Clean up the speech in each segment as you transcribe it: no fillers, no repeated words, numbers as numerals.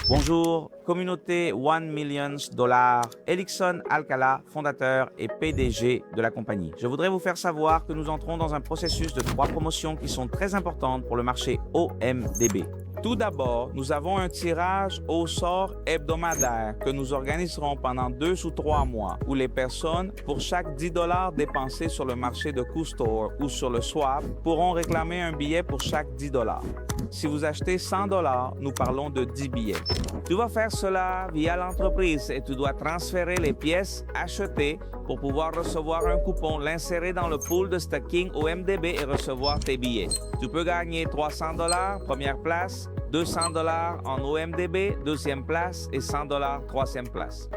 Bonjour, communauté 1 million $, Elixon Alcala, fondateur et PDG de la compagnie. Je voudrais vous faire savoir que nous entrons dans un processus de 3 promotions qui sont très importantes pour le marché OMDB. Tout d'abord, nous avons un tirage au sort hebdomadaire que nous organiserons pendant 2 ou 3 mois où les personnes, pour chaque 10 $ dépensés sur le marché de Q-Store ou sur le swap, pourront réclamer un billet pour chaque 10 $. Si vous achetez 100 $, nous parlons de 10 billets. Tu vas faire cela via l'entreprise et tu dois transférer les pièces achetées pour pouvoir recevoir un coupon, l'insérer dans le pool de stacking OMDB et recevoir tes billets. Tu peux gagner 300 $, première place, 200 $ en OMDB, deuxième place et 100 $, troisième place.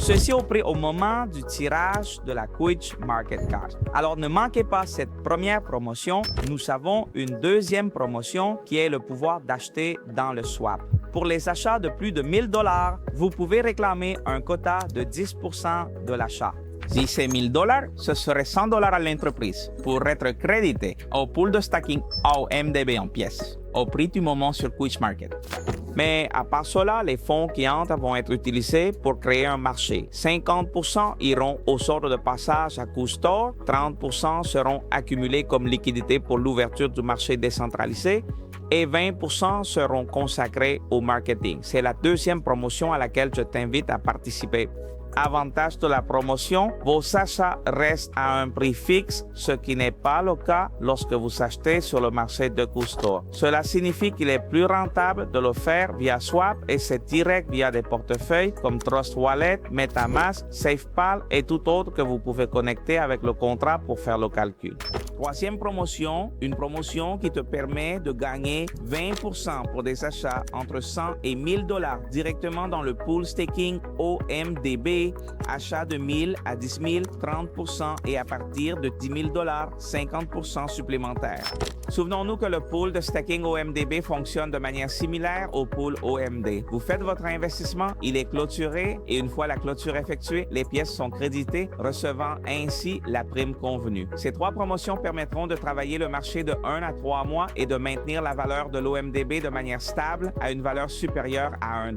Ceci au prix au moment du tirage de la Quick Market Card. Alors ne manquez pas cette première promotion. Nous avons une deuxième promotion qui est le pouvoir d'acheter dans le swap. Pour les achats de plus de 1000 $, vous pouvez réclamer un quota de 10% de l'achat. Si c'est 1000 $, ce serait 100 $ à l'entreprise pour être crédité au pool de stacking OMDB en pièces, au prix du moment sur Quick Market. Mais à part cela, les fonds qui entrent vont être utilisés pour créer un marché. 50% iront au sort de passage à Q-Store, 30% seront accumulés comme liquidité pour l'ouverture du marché décentralisé et 20% seront consacrés au marketing. C'est la deuxième promotion à laquelle je t'invite à participer. Avantage de la promotion, vos achats restent à un prix fixe, ce qui n'est pas le cas lorsque vous achetez sur le marché de Q-Store. Cela signifie qu'il est plus rentable de le faire via Swap et c'est direct via des portefeuilles comme Trust Wallet, MetaMask, SafePal et tout autre que vous pouvez connecter avec le contrat pour faire le calcul. Troisième promotion, une promotion qui te permet de gagner 20% pour des achats entre 100 et 1000 $ directement dans le pool staking OMDB, achat de 1000 à 10 000, 30% et à partir de 10 000 $, 50% supplémentaires. Souvenons-nous que le pool de staking OMDB fonctionne de manière similaire au pool OMD. Vous faites votre investissement, il est clôturé et une fois la clôture effectuée, les pièces sont créditées, recevant ainsi la prime convenue. Ces 3 promotions permettront de travailler le marché de 1 à 3 mois et de maintenir la valeur de l'OMDB de manière stable à une valeur supérieure à $1.